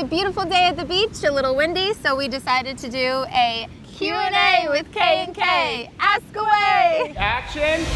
a beautiful day at the beach, a little windy, so we decided to do a Q&A with K&K. Ask away! Action!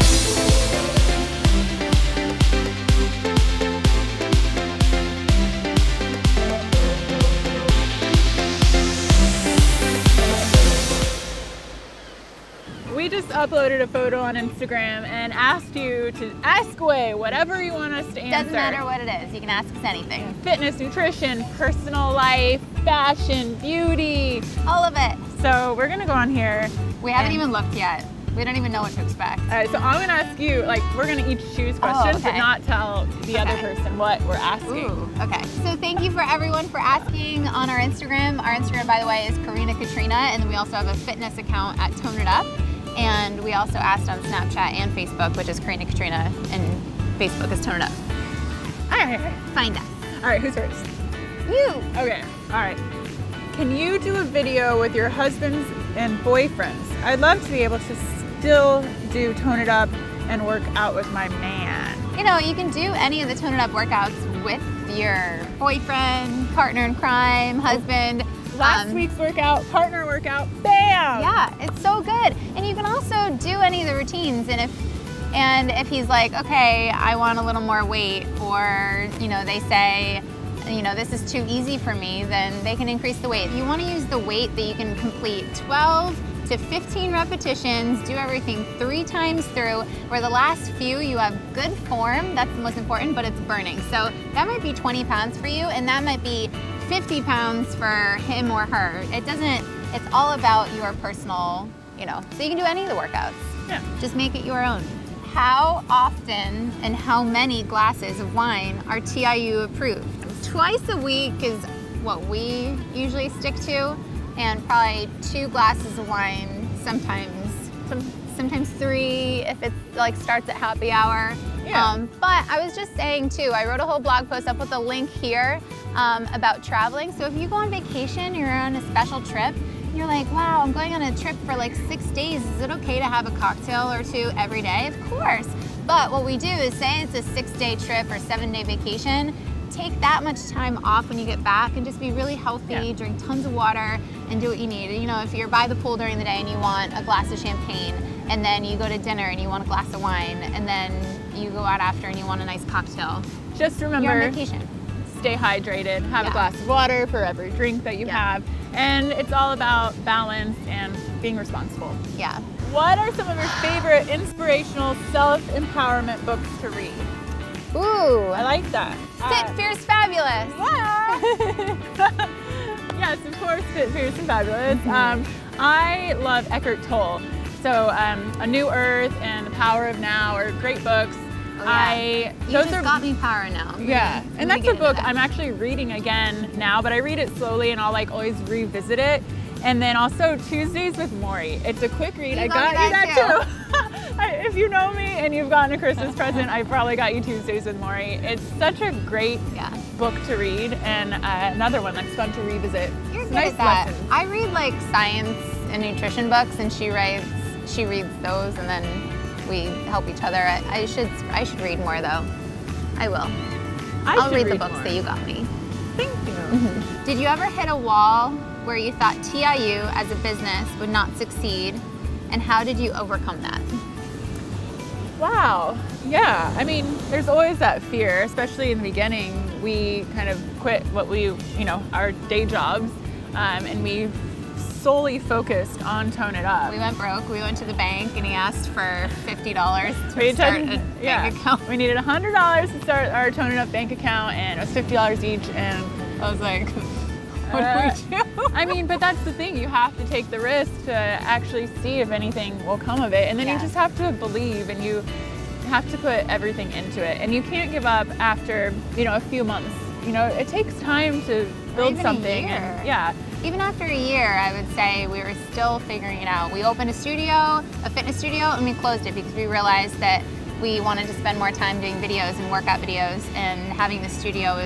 We just uploaded a photo on Instagram and asked you to ask away whatever you want us to answer. Doesn't matter what it is, you can ask us anything. Fitness, nutrition, personal life, fashion, beauty. All of it. So we're gonna go on here. We haven't even looked yet. We don't even know what to expect. All right, so I'm gonna ask you, like, we're gonna each choose questions, but not tell the other person what we're asking. Ooh, okay. So thank you for everyone for asking on our Instagram. Our Instagram, by the way, is Karina Katrina, and then we also have a fitness account at Tone It Up. And we also asked on Snapchat and Facebook, which is Karina Katrina, and Facebook is Tone It Up. All right. Find us. All right, who's first? You. Okay, all right. Can you do a video with your husbands and boyfriends? I'd love to be able to still do Tone It Up and work out with my man. You know, you can do any of the Tone It Up workouts with your boyfriend, partner in crime, husband. Last week's workout, partner workout, bam! Yeah, it's so good. And you can also do any of the routines, and if he's like, okay, I want a little more weight, or you know, they say, you know, this is too easy for me, then they can increase the weight. You want to use the weight that you can complete 12 to 15 repetitions, do everything 3 times through, where the last few you have good form, that's the most important, but it's burning. So that might be 20 pounds for you, and that might be 50 pounds for him or her. It's all about your personal, you know, so you can do any of the workouts. Yeah. Just make it your own. How often and how many glasses of wine are TIU approved? Twice a week is what we usually stick to, and probably 2 glasses of wine, sometimes 3 if it like starts at happy hour. Yeah. But I was just saying too, I wrote a whole blog post up with a link here about traveling. So if you go on vacation, you're on a special trip, you're like, wow, I'm going on a trip for like 6 days. Is it okay to have a cocktail or 2 every day? Of course. But what we do is say it's a 6-day trip or 7-day vacation, take that much time off when you get back and just be really healthy, drink tons of water and do what you need. You know, if you're by the pool during the day and you want a glass of champagne, and then you go to dinner and you want a glass of wine, and then you go out after and you want a nice cocktail. Just remember, you're on vacation. Stay hydrated, have a glass of water for every drink that you have, and it's all about balance and being responsible. Yeah. What are some of your favorite inspirational self-empowerment books to read? Ooh. I like that. Fit, Fierce, Fabulous. Yeah. Yes, of course, Fit, Fierce, and Fabulous. I love Eckhart Tolle. So A New Earth and The Power of Now are great books. You just got me Power Now. Yeah, and that's a book I'm actually reading again now, but I read it slowly and I'll like always revisit it. And then also Tuesdays with Maury. It's a quick read. I got you that too. If you know me and you've gotten a Christmas present, I probably got you Tuesdays with Maury. It's such a great book to read, and another one that's fun to revisit. You're good nice at that. lessons. I read like science and nutrition books, and she reads those, and then we help each other. I should read more though. I will. I'll read the books that you got me. Thank you. Did you ever hit a wall where you thought TIU as a business would not succeed, and how did you overcome that? Wow. Yeah. I mean, there's always that fear, especially in the beginning. We kind of quit our day jobs, and we solely focused on Tone It Up. We went broke. We went to the bank and he asked for $50 to start a bank account. We needed $100 to start our Tone It Up bank account, and it was $50 each, and I was like, what do we do? I mean, but that's the thing. You have to take the risk to actually see if anything will come of it. And then you just have to believe, and you have to put everything into it. And you can't give up after, a few months. It takes time to build something. And, even after a year, I would say we were still figuring it out. We opened a fitness studio, and we closed it because we realized that we wanted to spend more time doing videos and workout videos, and having the studio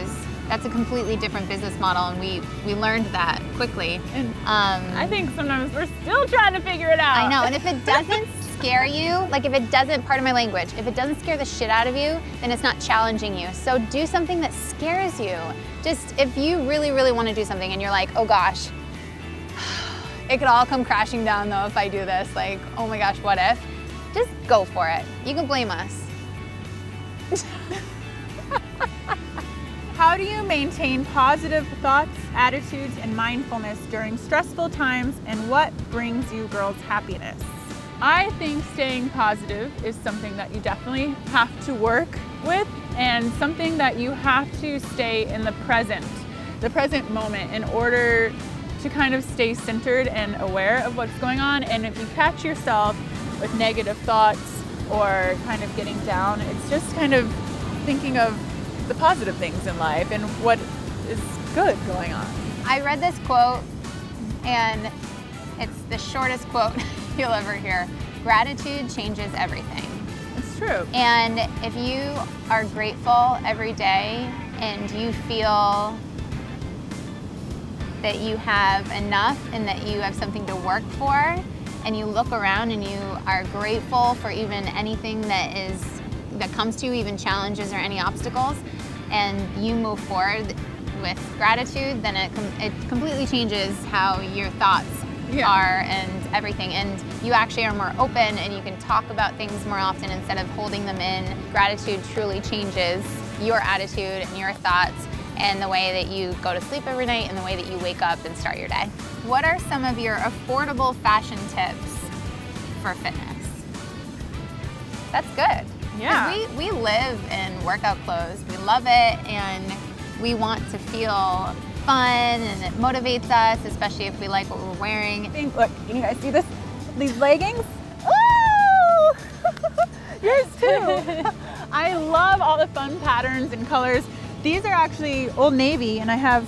that's a completely different business model, and we learned that quickly. And I think sometimes we're still trying to figure it out. I know, and if it doesn't scare you, like if it doesn't, pardon my language, if it doesn't scare the shit out of you, then it's not challenging you. So do something that scares you. Just if you really, really want to do something and you're like, oh gosh, it could all come crashing down though if I do this, like, oh my gosh, what if? Just go for it. You can blame us. How do you maintain positive thoughts, attitudes, and mindfulness during stressful times, and what brings you girls happiness? I think staying positive is something that you definitely have to work with, and something that you have to stay in the present moment in order to kind of stay centered and aware of what's going on. And if you catch yourself with negative thoughts or kind of getting down, it's just kind of thinking of the positive things in life and what is good going on. I read this quote, and it's the shortest quote you'll ever hear. Gratitude changes everything. It's true. And if you are grateful every day and you feel that you have enough and that you have something to work for, and you look around and you are grateful for even anything that comes to you, even challenges or any obstacles, and you move forward with gratitude, then it completely changes how your thoughts are and everything. And you actually are more open and you can talk about things more often instead of holding them in. Gratitude truly changes your attitude and your thoughts and the way that you go to sleep every night and the way that you wake up and start your day. What are some of your affordable fashion tips for fitness? That's good. Yeah. We live in workout clothes. We love it and we want to feel fun and it motivates us, especially if we like what we're wearing. Look, can you guys see this? These leggings? Ooh! Yours too. I love all the fun patterns and colors. These are actually Old Navy, and I have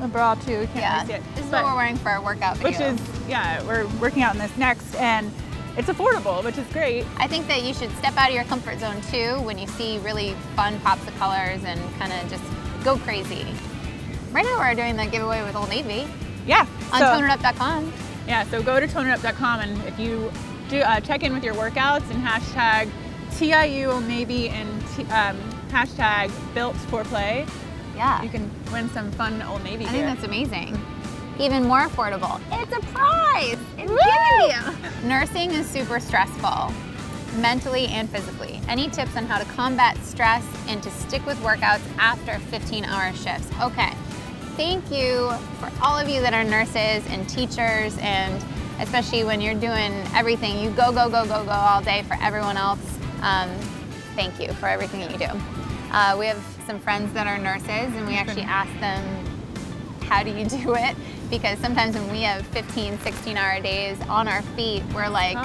a bra too. Can't really see it. This is what we're wearing for our workout video. Which is, we're working out in this next, and it's affordable, which is great. I think that you should step out of your comfort zone too when you see really fun pops of colors and kind of just go crazy. Right now we're doing the giveaway with Old Navy. Yeah. On toneitup.com. Yeah, so go to toneitup.com, and if you do check in with your workouts and hashtag TIU Old Navy and hashtag built for play, you can win some fun Old Navy gear. I think that's amazing. Even more affordable. It's a prize. It's given to you. Nursing is super stressful, mentally and physically. Any tips on how to combat stress and to stick with workouts after 15-hour shifts? Okay. Thank you for all of you that are nurses and teachers, and especially when you're doing everything, you go all day for everyone else. Thank you for everything that you do. We have some friends that are nurses, and we actually ask them, how do you do it? Because sometimes when we have 15, 16-hour days on our feet, we're like,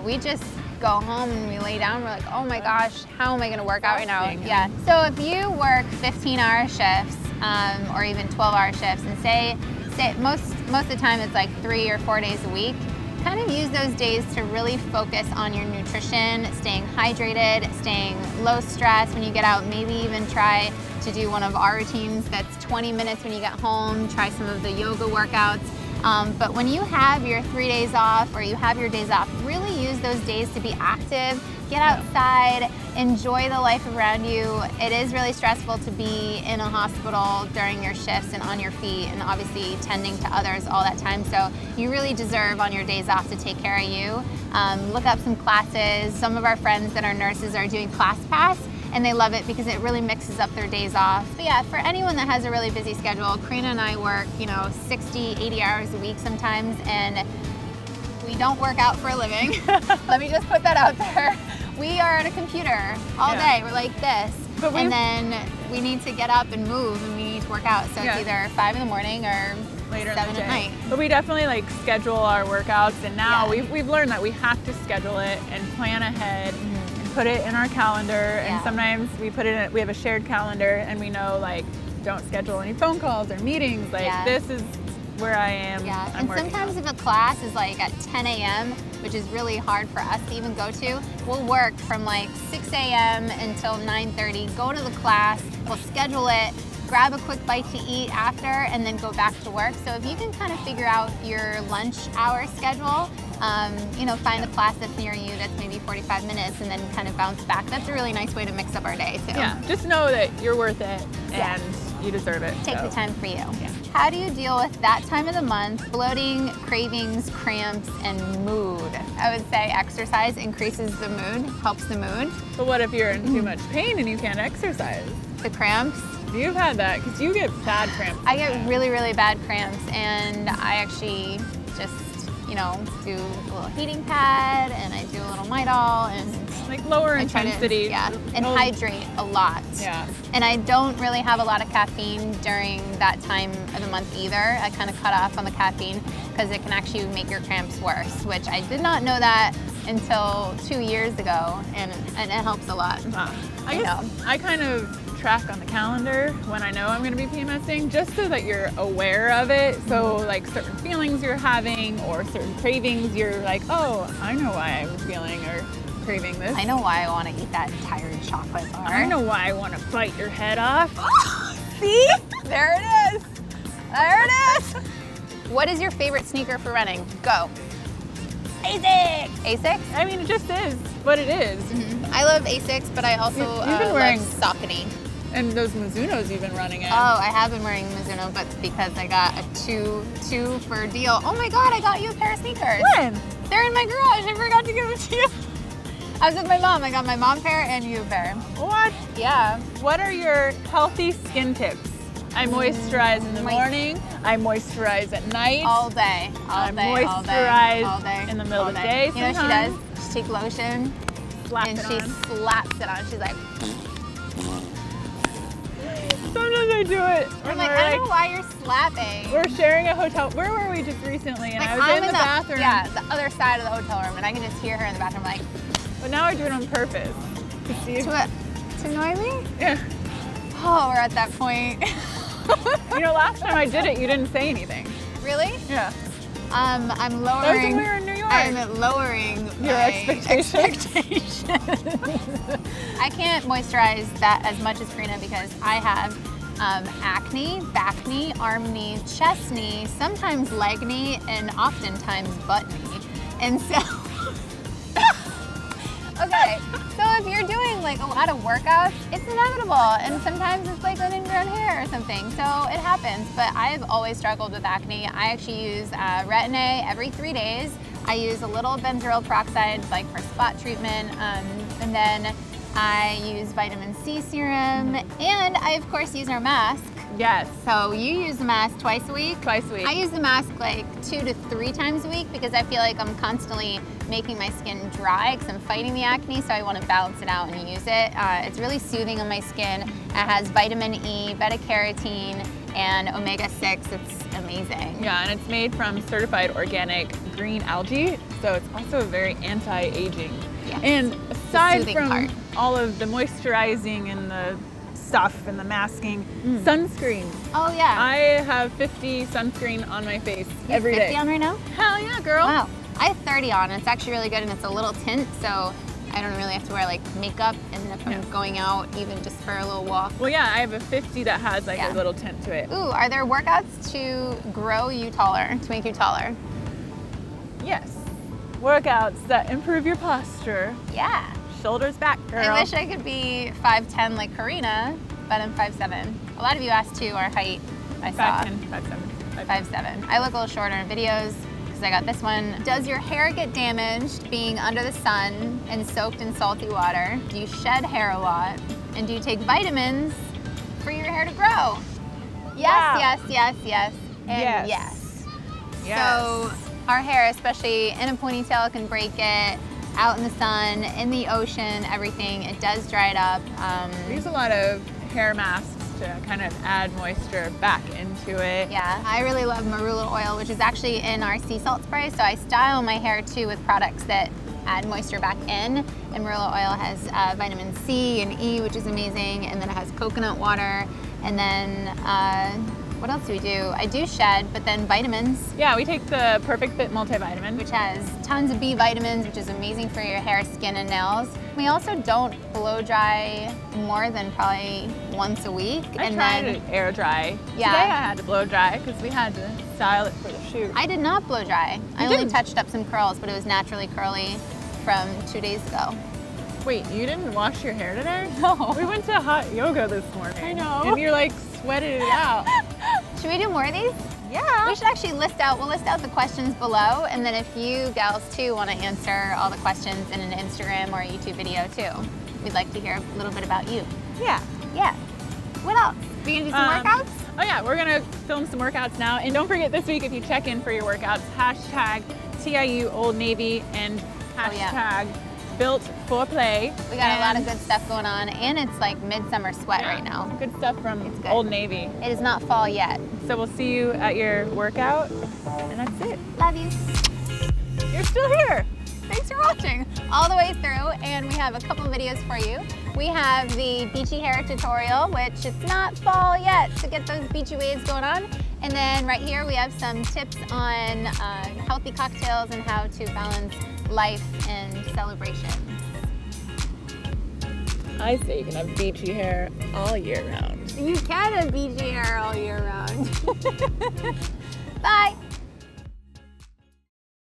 we just go home and we lay down, we're like, oh my gosh, how am I gonna work out right now? Yeah. So if you work 15-hour shifts, or even 12-hour shifts, and say most of the time it's like 3 or 4 days a week, kind of use those days to really focus on your nutrition, staying hydrated, staying low stress when you get out. Maybe even try to do one of our routines that's 20 minutes when you get home, try some of the yoga workouts. But when you have your 3 days off or you have your days off, really use those days to be active, get outside, enjoy the life around you. It is really stressful to be in a hospital during your shifts and on your feet and obviously tending to others all that time. So you really deserve on your days off to take care of you. Look up some classes. Some of our friends that are nurses are doing ClassPass, and they love it because it really mixes up their days off. But yeah, for anyone that has a really busy schedule, Karina and I work, 60, 80 hours a week sometimes, and we don't work out for a living. Let me just put that out there. We are at a computer all day. We're like this. And then we need to get up and move, and we need to work out. So it's either 5 in the morning or later 7 at night. But we definitely schedule our workouts, and now we've learned that we have to schedule it and plan ahead. Put it in our calendar, and sometimes we put it in, we have a shared calendar, and we know don't schedule any phone calls or meetings. This is where I am. And sometimes if a class is at 10 a.m., which is really hard for us to even go to, we'll work from 6 a.m. until 9:30, go to the class, we'll schedule it, grab a quick bite to eat after and then go back to work. So if you can kind of figure out your lunch hour schedule, you know, find a class that's near you that's maybe 45 minutes and then kind of bounce back. That's a really nice way to mix up our day too. Yeah, just know that you're worth it and you deserve it. Take the time for you. Yeah. How do you deal with that time of the month, bloating, cravings, cramps, and mood? I would say exercise increases the mood, helps the mood. But what if you're in too much pain and you can't exercise? The cramps? You've had that, because you get bad cramps. I get really, really bad cramps, and I actually just, you know, do a little heating pad, and I do a little Midol, and like lower intensity. And hydrate a lot. Yeah. And I don't really have a lot of caffeine during that time of the month either. I kind of cut off on the caffeine because it can actually make your cramps worse, which I did not know that until 2 years ago, and it helps a lot. I guess I kind of track on the calendar when I know I'm going to be PMSing, just so that you're aware of it. So like certain feelings you're having or certain cravings, you're like, oh, I know why I'm feeling or craving this. I know why I want to eat that entire chocolate bar. I know why I want to bite your head off. See? There it is. There it is. What is your favorite sneaker for running? Go. Asics. Asics? I mean, it just is what it is. I love Asics, but I also You've been wearing Saucony. And those Mizunos you've been running in. Oh, I have been wearing Mizuno, but because I got a two for deal. Oh my God, I got you a pair of sneakers. When? They're in my garage. I forgot to give them to you. I was with my mom. I got my mom a pair and you a pair. What? Yeah. What are your healthy skin tips? I moisturize in the morning. I moisturize at night. All day. I moisturize in the middle of the day. You know what she does? She takes lotion and she slaps it on. She's like. Sometimes I do it. I'm like, I don't know why you're slapping. We're sharing a hotel. Where were we just recently? And like, I was in the bathroom. Yeah, the other side of the hotel room, and I can just hear her in the bathroom like. But now I do it on purpose. To see if... To annoy me? Yeah. Oh, we're at that point. You know, last time I did it, you didn't say anything. Really? Yeah. I'm lowering. That was when we were in New York. I'm lowering your expectations. I can't moisturize that as much as Karina because I have acne, back knee, arm knee, chest knee, sometimes leg knee, and oftentimes butt knee. And so, okay, so if you're doing like a lot of workouts, it's inevitable. And sometimes it's like an ingrown hair or something. So it happens, but I've always struggled with acne. I actually use Retin-A every 3 days. I use a little benzoyl peroxide like for spot treatment. And then I use vitamin C serum. And I of course use our mask. Yes. So you use the mask twice a week? Twice a week. I use the mask like 2 to 3 times a week because I feel like I'm constantly making my skin dry because I'm fighting the acne, so I want to balance it out and use it. It's really soothing on my skin. It has vitamin E, beta-carotene, and omega-6. It's amazing. Yeah, and it's made from certified organic green algae, so it's also very anti-aging. Yeah. And aside from all of the moisturizing and the stuff and the masking, sunscreen. Oh yeah. I have 50 sunscreen on my face every day. 50 on right now? Hell yeah, girl. Wow. I have 30 on, and it's actually really good, and it's a little tint, so I don't really have to wear like makeup, and if I'm going out, even just for a little walk. Well, yeah, I have a 50 that has like a little tint to it. Ooh, are there workouts to grow you taller, to make you taller? Yes. Workouts that improve your posture. Yeah. Shoulders back, girl. I wish I could be 5'10" like Karina, but I'm 5'7". A lot of you asked too our height. I saw 5'10", 5'7". 5'7". I look a little shorter in videos because I got this one. Does your hair get damaged being under the sun and soaked in salty water? Do you shed hair a lot? And do you take vitamins for your hair to grow? Yes, yes, yes, yes, and yes. So our hair, especially in a ponytail, can break it. Out in the sun, in the ocean, everything, it does dry it up. We use a lot of hair masks to kind of add moisture back into it. Yeah, I really love marula oil, which is actually in our sea salt spray, so I style my hair too with products that add moisture back in. And marula oil has vitamin C and E, which is amazing, and then it has coconut water, and then what else do we do? I do shed, but then vitamins. Yeah, we take the Perfect Fit multivitamin, which has tons of B vitamins, which is amazing for your hair, skin, and nails. We also don't blow dry more than probably once a week. I tried to air dry. Yeah. Today I had to blow dry because we had to style it for the shoot. I did not blow dry. I only touched up some curls, but it was naturally curly from 2 days ago. Wait, you didn't wash your hair today? No. We went to hot yoga this morning. I know. And you're like sweated it out. Should we do more of these? Yeah. We should actually we'll list out the questions below, and then if you gals too want to answer all the questions in an Instagram or a YouTube video too, we'd like to hear a little bit about you. Yeah. Yeah. What else? We gonna do some workouts? Oh yeah, we're gonna film some workouts now. And don't forget this week, if you check in for your workouts, hashtag TIU Old Navy and hashtag Built for Play. We got a lot of good stuff going on, and it's like midsummer sweat right now. Good stuff from Old Navy. It is not fall yet. So we'll see you at your workout, and that's it. Love you. You're still here. Thanks for watching all the way through, and we have a couple videos for you. We have the beachy hair tutorial, which it's not fall yet, to get those beachy waves going on. And then right here we have some tips on healthy cocktails and how to balance life and celebrations. I say you can have beachy hair all year round. You can have beachy hair all year round.